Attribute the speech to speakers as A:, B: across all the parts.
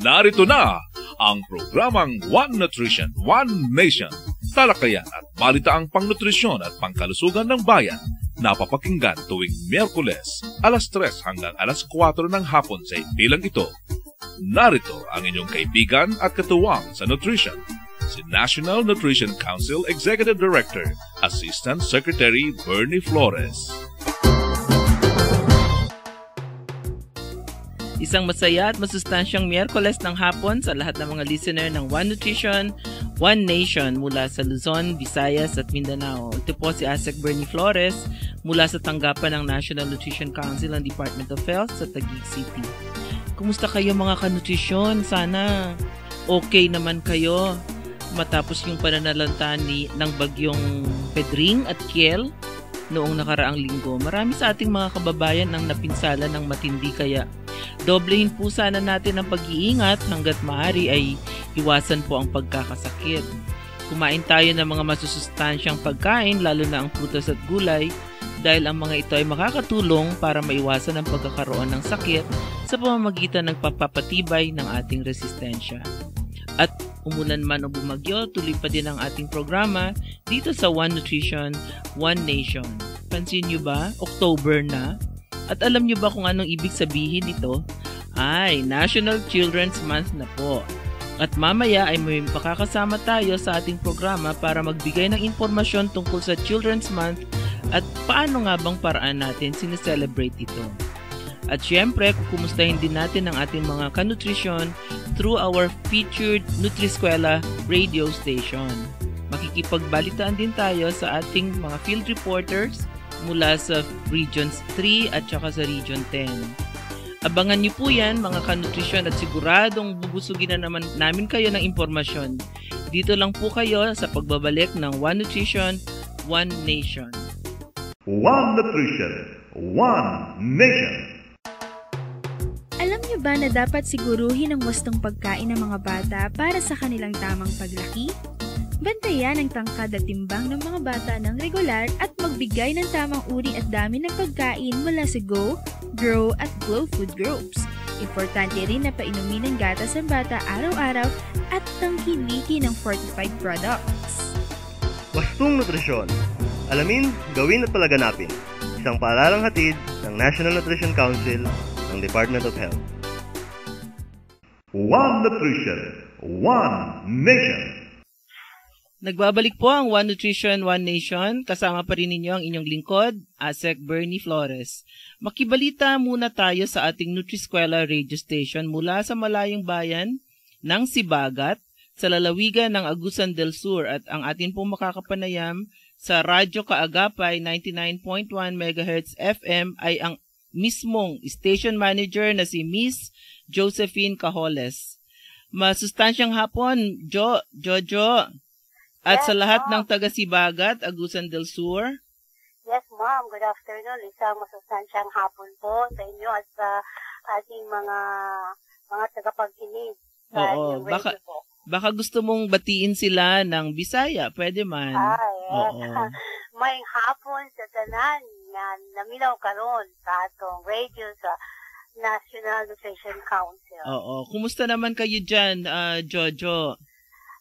A: Narito na ang programang One Nutrition, One Nation. Talakayan at balitaang pangnutrisyon at pangkalusugan ng bayan. Napapakinggan tuwing Miyerkules, alas 3 hanggang alas 4 ng hapon sa bilang ito. Narito ang inyong kaibigan at katuwang sa nutrition, si National Nutrition Council Executive Director, Assistant Secretary Bernie Flores.
B: Isang masaya at masustansyang Miyerkules ng hapon sa lahat ng mga listener ng One Nutrition, One Nation mula sa Luzon, Visayas at Mindanao. Ito po si ASEC Bernie Flores mula sa tanggapan ng National Nutrition Council ng Department of Health sa Taguig City. Kumusta kayo mga kanutrisyon? Sana okay naman kayo matapos yung pananalanta ng bagyong Pedring at Kiel noong nakaraang linggo. Marami sa ating mga kababayan ang napinsala ng matindi kaya doblehin po sana natin ang pag-iingat hanggat maaari ay iwasan po ang pagkakasakit. Kumain tayo ng mga masusustansyang pagkain lalo na ang prutas at gulay dahil ang mga ito ay makakatulong para maiwasan ang pagkakaroon ng sakit sa pamamagitan ng pagpapatibay ng ating resistensya. At umulan man o bumagyo, tuloy pa din ang ating programa dito sa One Nutrition, One Nation. Pansin nyo ba? October na. At alam nyo ba kung anong ibig sabihin nito? Ay, National Children's Month na po. At mamaya ay may makakasama tayo sa ating programa para magbigay ng impormasyon tungkol sa Children's Month at paano nga bang paraan natin sineselebrate ito. At syempre, kukumustahin din natin ang ating mga kanutrisyon through our featured Nutriskwela radio station. Makikipagbalitaan din tayo sa ating mga field reporters mula sa Regions 3 at saka sa Region 10. Abangan niyo po yan mga kanutrisyon at siguradong bubusugin na naman namin kayo ng impormasyon. Dito lang po kayo sa pagbabalik ng One Nutrition, One Nation.
C: One Nutrition, One Nation.
D: Alam niyo ba na dapat siguruhin ang wastong pagkain ng mga bata para sa kanilang tamang paglaki? Bantayan ang tangkad at timbang ng mga bata ng regular at magbigay ng tamang uri at dami ng pagkain mula sa Go, Grow at Glow food groups. Importante rin na painumin ng gatas ang bata araw-araw at tangkilikin ng fortified products.
E: Wastong nutrisyon. Alamin, gawin at palaganapin. Isang paaralang hatid ng National Nutrition Council ng Department of Health.
C: One Nutrition, One Nation.
B: Nagbabalik po ang One Nutrition, One Nation. Kasama pa rin ninyo ang inyong lingkod, ASEC Bernie Flores. Makibalita muna tayo sa ating Nutriskwela radio station mula sa malayong bayan ng Sibagat sa lalawigan ng Agusan del Sur at ang atin pong makakapanayam sa Radyo Kaagapay 99.1 MHz FM ay ang mismong station manager na si Miss Josephine Cajoles. Masustansyang hapon, Jojo. At
F: Yes,
B: sa lahat
F: ma'am.
B: ng taga-Sibagat, Agusan del Sur.
F: Yes, ma'am. Good afternoon. Isang masustansyang hapon po sa inyo at sa ating mga tagapagkinig.
B: Oo, baka gusto mong batiin sila ng Bisaya, pwede man.
F: Yes.
B: Oo.
F: May hapon sa tanan na naminaw karon sa atong radio sa National Nutrition Council.
B: Oo. Kumusta naman kayo dyan, Jojo?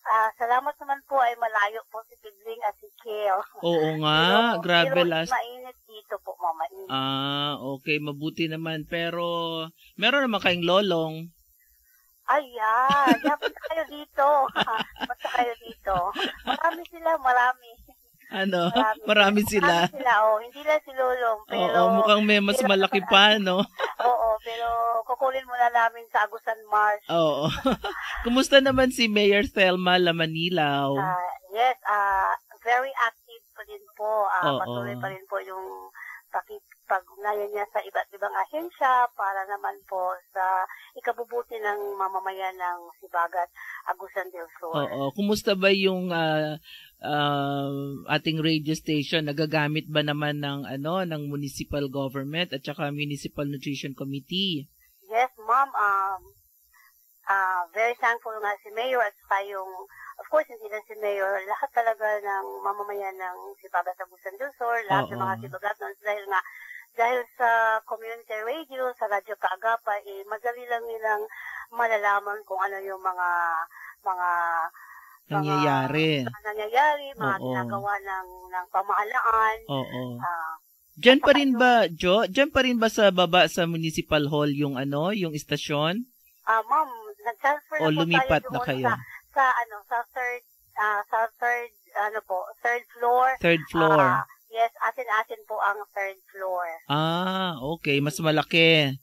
F: Salamat naman po ay malayo po si Pedring at si Kiel.
B: Oo nga, grabe last.
F: Mainit dito po, mama.
B: Okay, mabuti naman. Pero, meron naman kayong lolong.
F: Ayan, dapat kayo dito. Basta kayo dito. Marami sila, marami.
B: Ano? Marami sila.
F: Marami sila, hindi lang si Lolong. Pero,
B: Oo, mukhang may mas malaki pa, no?
F: Oo, pero kukunin muna namin sa Agusan Marsh.
B: Oo. Kumusta naman si Mayor Thelma Lamanilaw?
F: Yes, very active pa din po.
B: Oo.
F: Patuloy pa rin po yung pag-ugnayan niya sa iba't ibang ahensya para naman po sa ikabubuti ng mamamayan ng Sibagat, Agusan del Sur.
B: Oo. Kumusta ba yung ating radio station? Nagagamit ba naman ng ng municipal government at saka municipal nutrition committee?
F: Yes, ma'am. Very thankful nga si Mayor at saka yung, of course, hindi lang si Mayor, lahat talaga ng mamamayan ng Sibagat sa Agusan del Sur, lahat ng mga Sibagatnons dahil sa community radio, sa Radyo Kaagapay, madali lang nilang malalaman kung ano yung mga
B: Nangyayari.
F: mga
B: Oo.
F: ginagawa ng pamahalaan.
B: Oo.
F: Ah,
B: Diyan pa rin ba, Jo? Diyan pa rin ba sa baba sa Municipal Hall yung yung istasyon?
F: Ma'am, nag-transfer
B: O
F: na po
B: lumipat
F: tayo
B: na
F: doon
B: kayo?
F: third floor.
B: Third floor.
F: Yes, atin-atin po ang third floor.
B: Okay. Mas malaki.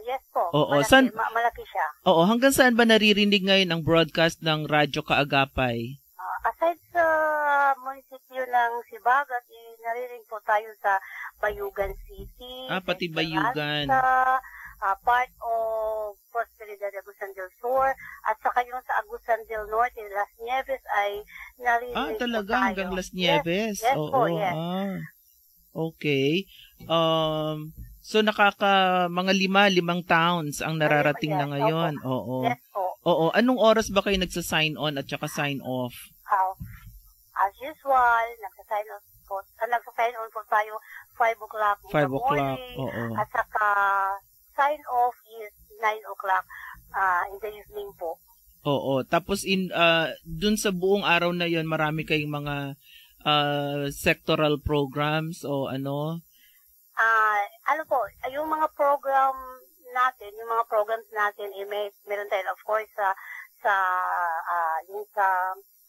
F: Yes po.
B: Oo,
F: Malaki siya.
B: Oo, hanggang saan ba naririnig ngayon ang broadcast ng Radyo Kaagapay?
F: Aside sa munisipyo ng Sibagat, naririnig po tayo sa Bayugan City.
B: Pati Bayugan.
F: Part of Prosperidad Agusan del Sur, at saka yung sa Agusan del Norte, Las Nieves ay naririnig
B: Talaga
F: po tayo.
B: hanggang Las Nieves.
F: Yes
B: Oo.
F: po, yes.
B: Okay. So mga 5 towns ang nararating na ngayon. Oo.
F: Yes po.
B: Oo. Anong oras ba kayo nagsa-sign on at saka sign off?
F: As usual, nagsa-sign on po tayo 5 o'clock in
B: 5
F: the
B: o'clock.
F: morning.
B: Oo.
F: At saka sign off is 9 o'clock in the evening po.
B: Oo. Tapos dun sa buong araw na 'yon, marami kayong mga sectoral programs o ano?
F: Yung mga programs natin, meron tayo of course sa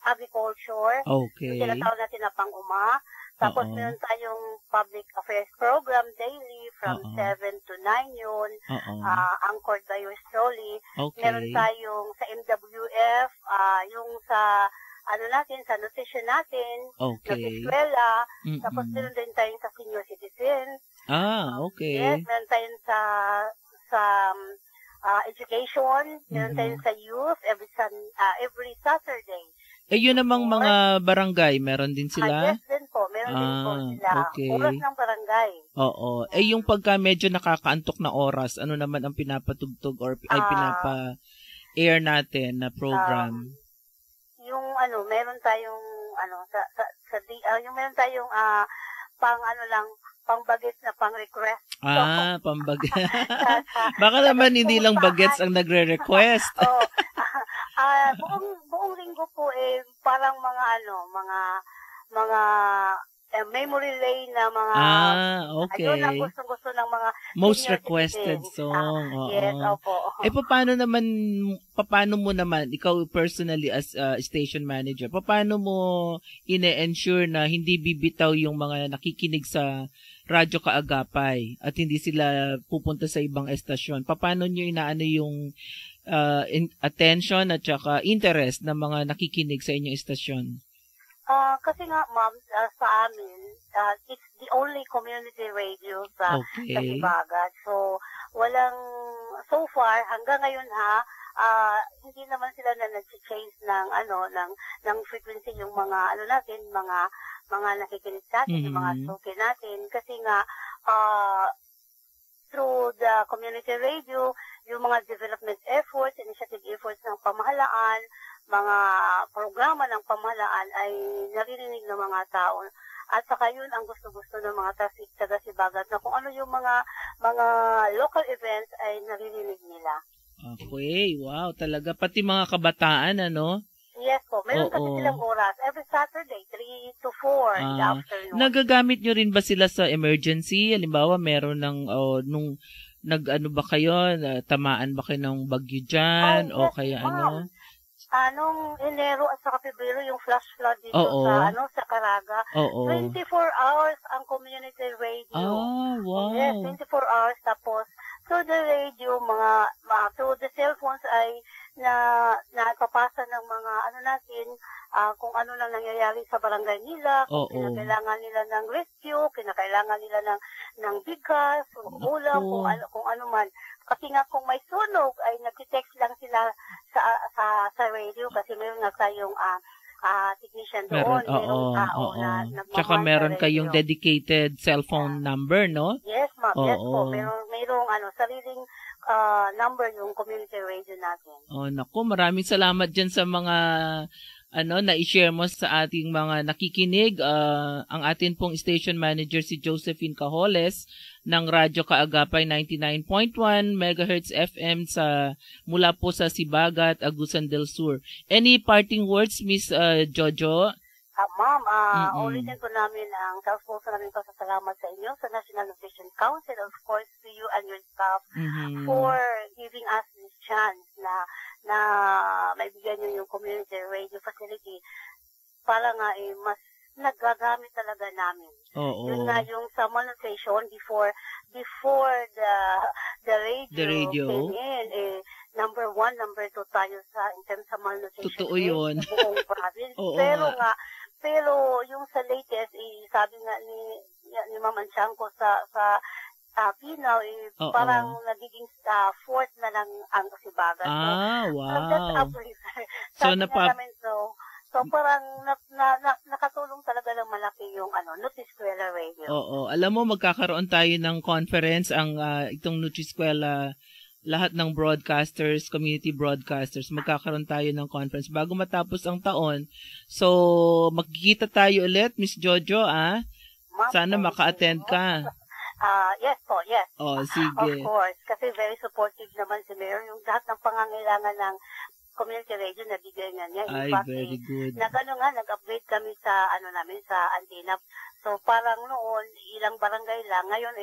F: agriculture.
B: Okay.
F: Yung tinatawag natin na pang-uma. Tapos meron tayong public affairs program daily from 7 to 9 yun. Anchored by yours truly.
B: Okay.
F: Meron tayong sa MWF, yung sa sa nutrition natin,
B: Okay.
F: sa eskwela. Tapos meron din tayong sa senior citizens.
B: Okay.
F: Yes, meron tayong sa education, meron tayong sa youth every Saturday.
B: Yun namang mga barangay, meron din sila?
F: Yes din po, meron din po sila.
B: Okay.
F: Oras ng barangay.
B: Oo. Yung pagka medyo nakakaantok na oras, ano naman ang pinapatugtog or pinapa-air natin na program?
F: Yung meron tayong yung meron tayong pang-bagets na pang-request.
B: Pang-bagets. Baka naman hindi lang bagets ang nagre-request.
F: Buong linggo po parang mga memory lane na mga
B: okay.
F: ayun ang gusto ng mga
B: most
F: senior
B: requested
F: citizens.
B: song.
F: Yes, opo.
B: Paano mo naman, ikaw personally as station manager, paano mo ine-ensure na hindi bibitaw yung mga nakikinig sa Radyo Kaagapay at hindi sila pupunta sa ibang estasyon? Paano nyo inaano yung attention at saka interest ng mga nakikinig sa inyong estasyon?
F: Kasi nga, ma'am, sa amin, it's the only community radio sa Sibagat. So, so far, hanggang ngayon hindi naman sila na nag-change ng frequency yung mga, mga nakikinig natin, yung mga suki natin. Kasi nga, through the community radio, yung mga development efforts, initiative efforts ng pamahalaan, mga programa ng pamahalaan ay naririnig ng mga tao. At saka yun ang gusto-gusto ng mga taga-Sibagat na kung ano yung mga local events ay naririnig nila.
B: Okay, wow, talaga. Pati mga kabataan, ano?
F: Yes po, meron kasi silang oras. Every Saturday, 3 to 4 in the afternoon.
B: Nagagamit nyo rin ba sila sa emergency? Halimbawa, meron ng, nung ba kayo? Tamaan ba kayo ng bagyo dyan? O kaya ano?
F: Nung Enero at saka Pebrero, yung flash flood dito sa Caraga. 24 hours ang community radio.
B: Wow.
F: Yes, 24 hours. Tapos, through the radio, through the cell phones ay napapasa ng mga kung ano lang nangyayari sa barangay nila, kung kinakailangan nila ng rescue, kinakailangan nila ng bigas, ulam, kung ano man. Kasi nga kung may sunog ay nag-text lang sila sa radio kasi meron nga tayong technician doon. Merong tao na nagmamahal.
B: Tsaka meron kayong dedicated cellphone number, no?
F: Yes, ma'am. Yes po. Merong sariling number yung community radio natin.
B: Naku, maraming salamat dyan sa mga na-share mo sa ating mga nakikinig. Ang atin pong station manager si Josephine Cajoles ng Radyo Kaagapay 99.1 MHz FM mula po sa Sibagat, Agusan del Sur. Any parting words, Miss Jojo?
F: Ma'am, ulitin ko namin ang taus-puso namin pasasalamat sa inyo sa National Nutrition Council, of course to you and your staff for giving us this chance na maibigyan nyo yung community radio facility para nga mas nagagamit talaga namin. Yun nga yung sa malnutrition before the radio came in, number 1, number 2 tayo in terms sa malnutrition.
B: Totoo yun.
F: Sa buong province. Pero yung sa latest, sabi nga ni Ma'am Anchanco sa Pinaw, parang nagiging 4th na lang ang Sibagat.
B: Wow.
F: So parang nakatulong talaga ng malaki yung Nutriskwela Radio.
B: Alam mo, magkakaroon tayo ng conference itong Nutriskwela, lahat ng broadcasters, community broadcasters, magkakaroon tayo ng conference bago matapos ang taon. So, magkikita tayo ulit, Miss Jojo, Sana maka-attend ka.
F: Yes po, yes.
B: Sige.
F: Of course, kasi very supportive naman si Mayor. Yung lahat ng pangangailangan ng community radio na bigay nga niya.
B: Very good.
F: Nag-upgrade kami sa sa antenna. So parang noon ilang barangay lang, ngayon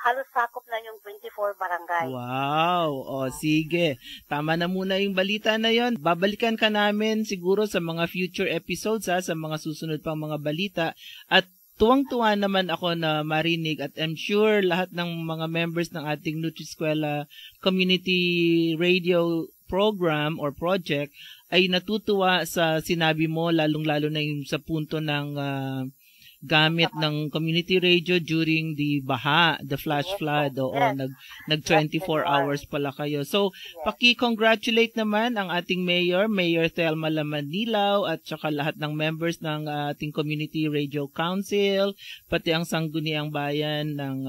F: halos sakop na yung 24 barangay.
B: Wow. Sige. Tama na muna yung balita na yon. Babalikan ka namin siguro sa mga future episodes sa mga susunod pang mga balita, at tuwang-tuwa naman ako na marinig, at I'm sure lahat ng mga members ng ating Nutriskwela Community Radio program or project ay natutuwa sa sinabi mo, lalong-lalo na yung sa punto ng gamit ng community radio during the flash flood. Nag 24 hours pala kayo. So, paki-congratulate naman ang ating Mayor Thelma Lamanilaw, at saka lahat ng members ng ating Community Radio Council, pati ang Sangguniang Bayan ng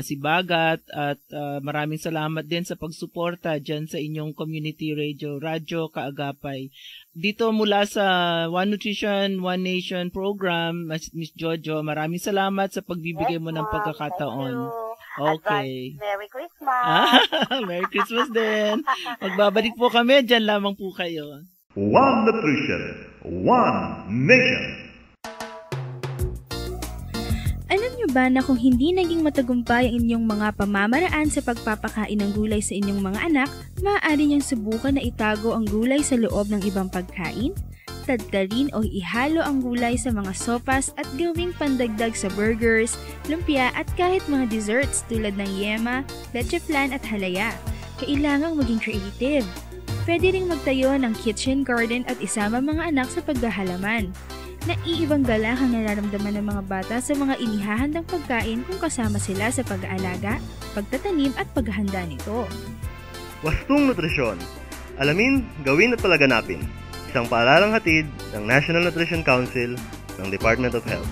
B: Sibagat, at maraming salamat din sa pagsuporta dyan sa inyong community radio, Radyo Kaagapay. Dito mula sa One Nutrition, One Nation program, Miss Jojo, maraming salamat sa pagbibigay mo ng pagkakataon. Okay.
F: Merry Christmas!
B: Merry Christmas din! Magbabalik po kami, dyan lamang po kayo.
C: One Nutrition, One Nation.
D: Alam nyo ba na kung hindi naging matagumpay ang inyong mga pamamaraan sa pagpapakain ng gulay sa inyong mga anak, maaari niyang subukan na itago ang gulay sa loob ng ibang pagkain, tadtarin o ihalo ang gulay sa mga sopas at gawing pandagdag sa burgers, lumpia at kahit mga desserts tulad ng yema, leche flan at halaya. Kailangang maging creative. Pwede ring magtayo ng kitchen garden at isama mga anak sa paghahalaman. Naiibang galak ang nararamdaman ng mga bata sa mga inihahandang pagkain kung kasama sila sa pag-aalaga, pagtatanim at paghahanda nito.
E: Wastong Nutrisyon. Alamin, gawin at palaganapin. Isang paaralang hatid ng National Nutrition Council ng Department of Health.